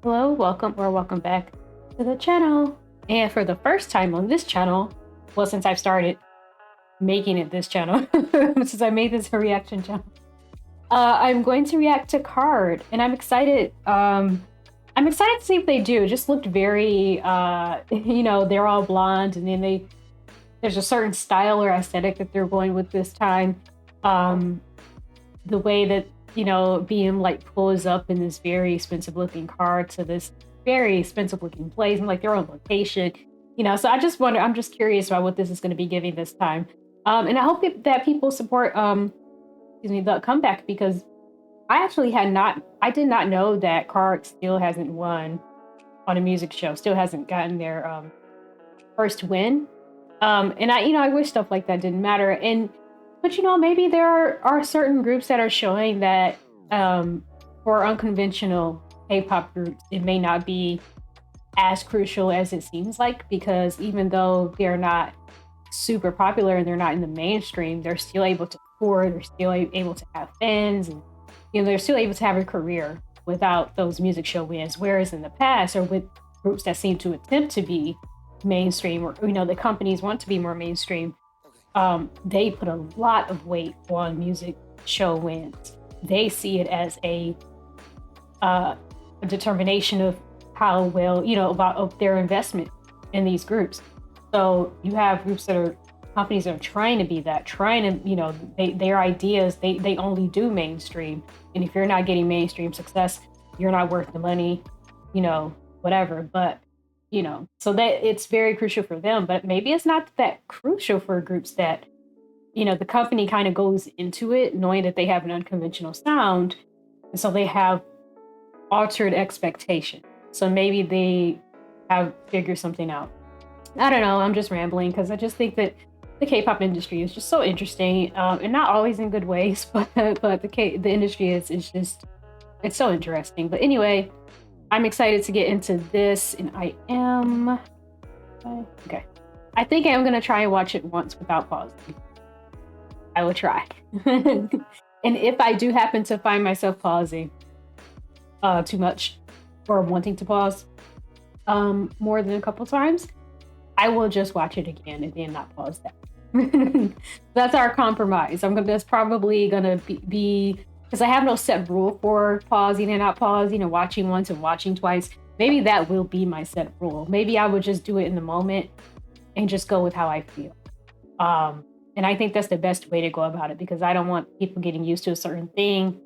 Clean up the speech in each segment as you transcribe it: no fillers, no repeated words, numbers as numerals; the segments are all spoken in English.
Hello, welcome back to the channel. And for the first time on this channel, well, since I've started making it this channel, since I made this a reaction channel, I'm going to react to Card, and I'm excited. I'm excited to see what they do. It just looked very, they're all blonde, and then there's a certain style or aesthetic that they're going with this time. The way that BM like pulls up in this very expensive looking car to this very expensive looking place and like their own location, so I'm just curious about what this is going to be giving this time. And I hope that people support the comeback, because I did not know that Card still hasn't won on a music show, still hasn't gotten their first win. And I wish stuff like that didn't matter. But maybe there are certain groups that are showing that for unconventional K-pop groups, it may not be as crucial as it seems like, because even though they're not super popular and they're not in the mainstream, they're still able to tour, they're still able to have fans, and they're still able to have a career without those music show wins. Whereas in the past, or with groups that seem to attempt to be mainstream, or the companies want to be more mainstream, they put a lot of weight on music show wins. They see it as a determination of how well, of their investment in these groups. So you have groups companies that are trying to be that, their ideas, they only do mainstream. And if you're not getting mainstream success, you're not worth the money, whatever. But so that it's very crucial for them, but maybe it's not that crucial for groups that, the company kind of goes into it knowing that they have an unconventional sound. And so they have altered expectation. So maybe they have figured something out. I don't know. I'm just rambling because I just think that the K-pop industry is just so interesting, and not always in good ways, but the industry is just, it's so interesting. But anyway, I'm excited to get into this, and I am okay. I think I am gonna try and watch it once without pausing. I will try. And if I do happen to find myself pausing too much, or wanting to pause more than a couple times, I will just watch it again and then not pause that. That's our compromise. That's probably gonna be because I have no set rule for pausing and not pausing, and watching once and watching twice. Maybe that will be my set rule. Maybe I would just do it in the moment and just go with how I feel. And I think that's the best way to go about it, because I don't want people getting used to a certain thing,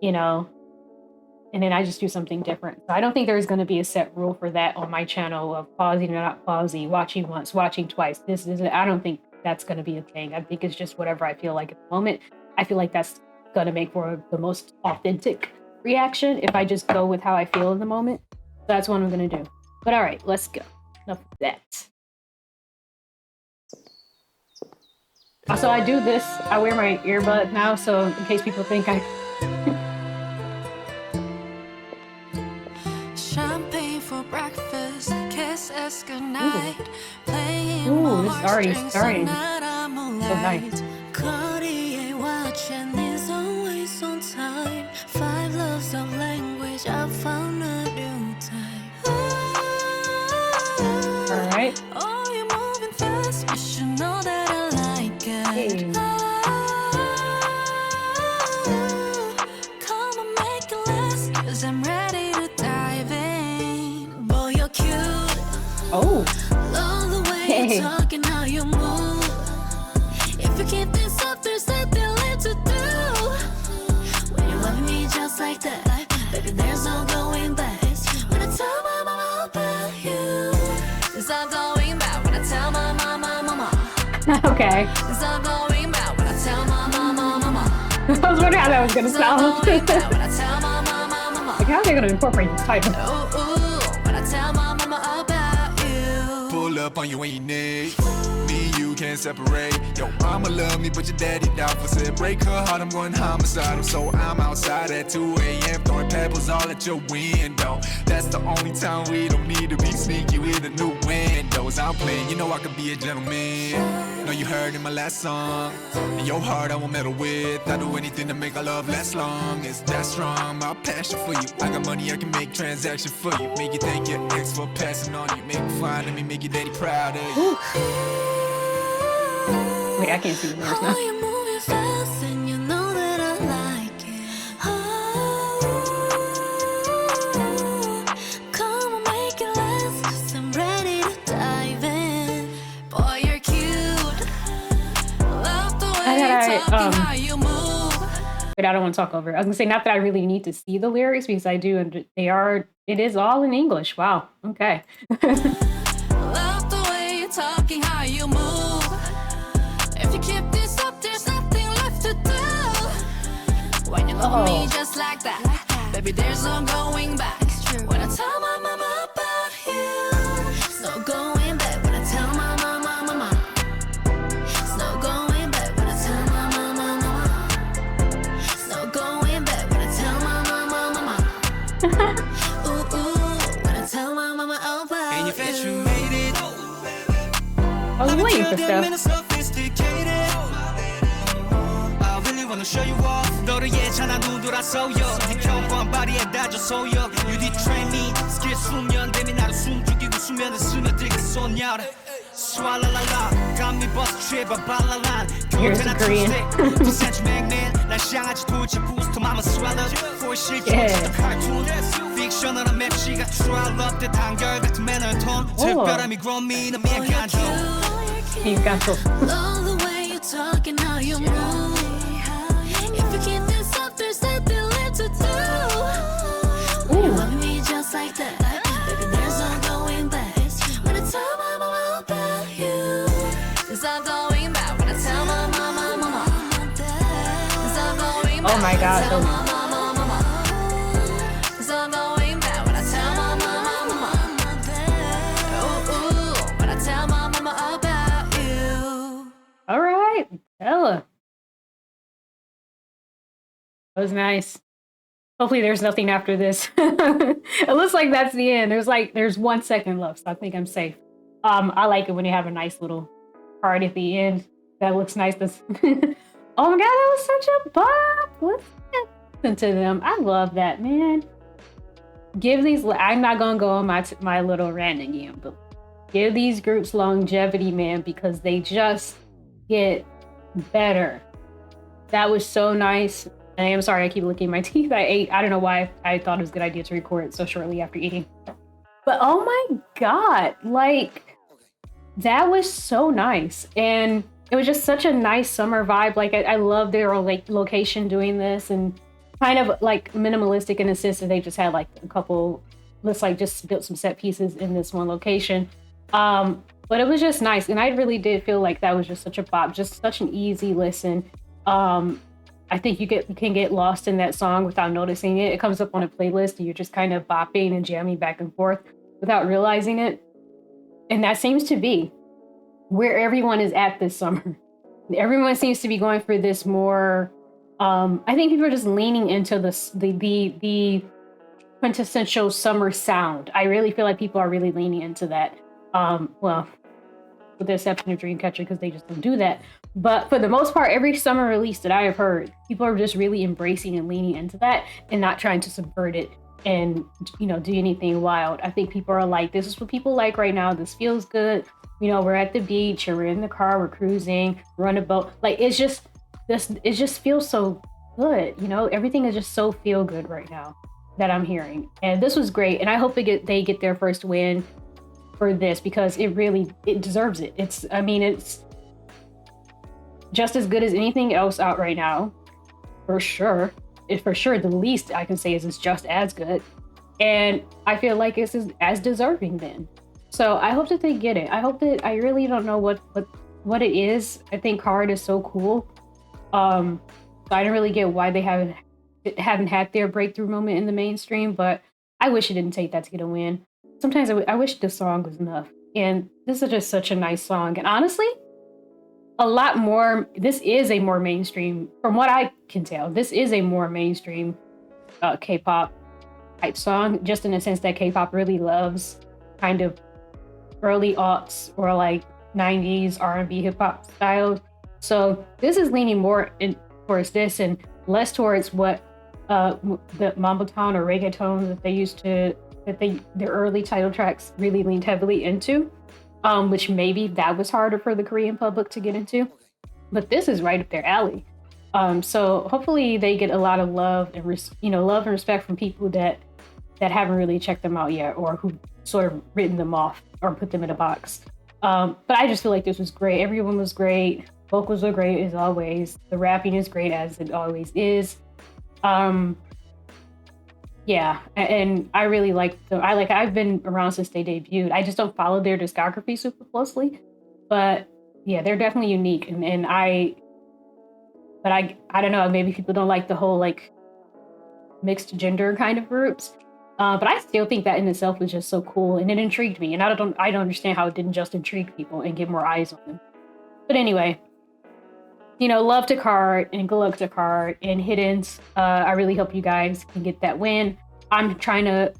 and then I just do something different. So I don't think there's going to be a set rule for that on my channel of pausing or not pausing, watching once, watching twice. I don't think that's going to be a thing. I think it's just whatever I feel like at the moment. I feel like that's going to make for the most authentic reaction if I just go with how I feel in the moment. So that's what I'm going to do. But all right, let's go. Enough of that. Also, I do this. I wear my earbud now, so in case people think I... Champagne for breakfast, kisses goodnight. Ooh, this is already starting. So nice. Cartier watch and is always on time. 5 loves of language, I found a new type. All right. Oh, you're moving fast, you should know that I like it. Hey. Come and make it last, 'cause I'm ready to dive in. Boy, you're cute. Oh. Love the way you're talking, how you move. If you keep this up, there's nothing left to do. When you love me just like that, baby, there's no going back. When I tell my mama about you, there's no going back. When I tell my mama. Okay. There's no going back. When I tell my mama. I was wondering how that was going to sound. When I tell my mama. Like, how are they going to incorporate this title? Ooh, when I tell my mama about you. Pull up on you when you need. me and you can't separate. Yo, mama love me, but your daddy doubtful. Said break her heart, I'm going homicidal. So I'm outside at 2 a.m. throwing pebbles all at your window. That's the only time we don't need to be sneaky with the new windows. I'm playing, you know I could be a gentleman. Know you heard in my last song. And your heart I won't meddle with. I do anything to make our love last long. It's that strong, my passion for you. I got money, I can make transaction for you. Make you thank your ex for passing on you. Make me fine, let me make your daddy proud of you. Wait, I can't see the words now. Oh, you moving fast and you know that I like it. Oh, come on, make it last, 'cause I'm ready to dive in. Boy, you're cute. Love the way you're talking, how you move. But I don't want to talk over it. I was gonna say, not that I really need to see the lyrics because I do, and it is all in English. Wow. Okay. Love the way you're talking, how you move. If you keep this up, there's nothing left to do. When you love me just like that, baby, there's no going back. When I tell my mama about you, there's no going back. When I tell my mama, there's no going back. When I tell my mama, there's no going back. When I tell my mama, ooh, ooh, when I tell my mama about And you you. bet you made it. I was waiting for stuff. I really wanna show you off. 너를 예찬한 누드라서요. 네 경관 발이에 다져서요. You did train me. 스킬 숙련됨이 나를 숨죽이고 수면에 스며들게 쏘냐라. Swalala, got me bust trip, a balalan. Here's the Korean. 2cm man, 날 향하지 도대체 boost, mama swallow. For shit, just a cartoon. fictional 맵시가 try love 듯 한결같은 매너의 톤. 특별함이 grow me, 너 미안 간죠. He's got to. Love the way you talk and how you move. If you keep this up, there's nothing left to do. When you love me just like that, baby, there's no going back. When I tell my mama about you, there's no going back. When I tell my mama, there's no going back. Oh my God. Tell my mama, there's no going back. When I tell my mama, ooh, ooh, when I tell my mama about you. All right, Ella. That was nice. Hopefully there's nothing after this. It looks like that's the end. There's 1 second left, so I think I'm safe. I like it when you have a nice little part at the end. That looks nice. Oh my God, that was such a bop. Let's listen to them. I love that, man. Give these, I'm not gonna go on my little rant again, but give these groups longevity, man, because they just get better. That was so nice. And I am sorry, I keep licking my teeth. I don't know why I thought it was a good idea to record so shortly after eating. But oh my God, like, that was so nice. And it was just such a nice summer vibe. Like, I love their like location doing this, and kind of like minimalistic in a sense that they just had like a couple, let's like just built some set pieces in this one location. But it was just nice. And I really did feel like that was just such a bop, just such an easy listen. I think you can get lost in that song without noticing it. It comes up on a playlist and you're just kind of bopping and jamming back and forth without realizing it. And that seems to be where everyone is at this summer. Everyone seems to be going for this more, I think people are just leaning into the quintessential summer sound. I really feel like people are really leaning into that. Well, with the exception of Dreamcatcher, because they just don't do that. But for the most part, every summer release that I have heard, people are just really embracing and leaning into that and not trying to subvert it and, you know, do anything wild. I think people are like, this is what people like right now. This feels good. You know, we're at the beach or we're in the car, we're cruising, we're on a boat. Like, it just feels so good. You know, everything is just so feel good right now that I'm hearing. And this was great. And I hope they get their first win for this, because it deserves it. It's just as good as anything else out right now, for sure. The least I can say is it's just as good, and I feel like it's as deserving then. So I hope that they get it. I really don't know what it is. I think Card is so cool. So I don't really get why they haven't had their breakthrough moment in the mainstream, but I wish it didn't take that to get a win. Sometimes I wish the song was enough. And this is just such a nice song. And honestly, this is a more mainstream, from what I can tell, this is a more mainstream K-pop type song, just in the sense that K-pop really loves kind of early aughts or like 90s R&B hip hop style. So this is leaning more towards this and less towards what the Mombatown or reggaeton that they used to, their early title tracks really leaned heavily into, which maybe that was harder for the Korean public to get into. But this is right up their alley. So hopefully they get a lot of love and love and respect from people that haven't really checked them out yet, or who sort of written them off or put them in a box. But I just feel like this was great. Everyone was great. Vocals are great as always. The rapping is great as it always is. Yeah, and I really like them. I've been around since they debuted. I just don't follow their discography super closely, but yeah, they're definitely unique. And I don't know, maybe people don't like the whole like mixed gender kind of groups. But I still think that in itself was just so cool, and it intrigued me. And I don't understand how it didn't just intrigue people and get more eyes on them. But anyway, love to Card and good luck to Card and Hiddens. I really hope you guys can get that win. I'm trying to,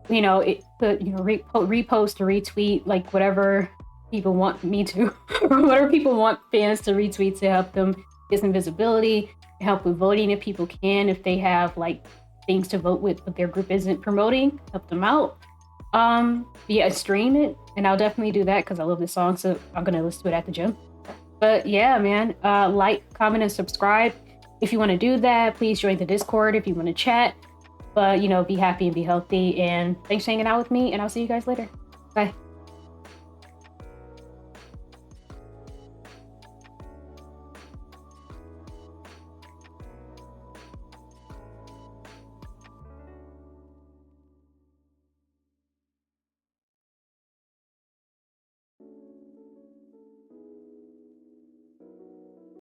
repost or retweet, like whatever people want me to, or whatever people want fans to retweet to help them get some visibility, help with voting if people can, if they have like things to vote with but their group isn't promoting, help them out. Yeah, stream it, and I'll definitely do that because I love this song, so I'm gonna listen to it at the gym. But yeah, man, like, comment, and subscribe. If you want to do that, please join the Discord if you want to chat. But, be happy and be healthy. And thanks for hanging out with me, and I'll see you guys later. Bye.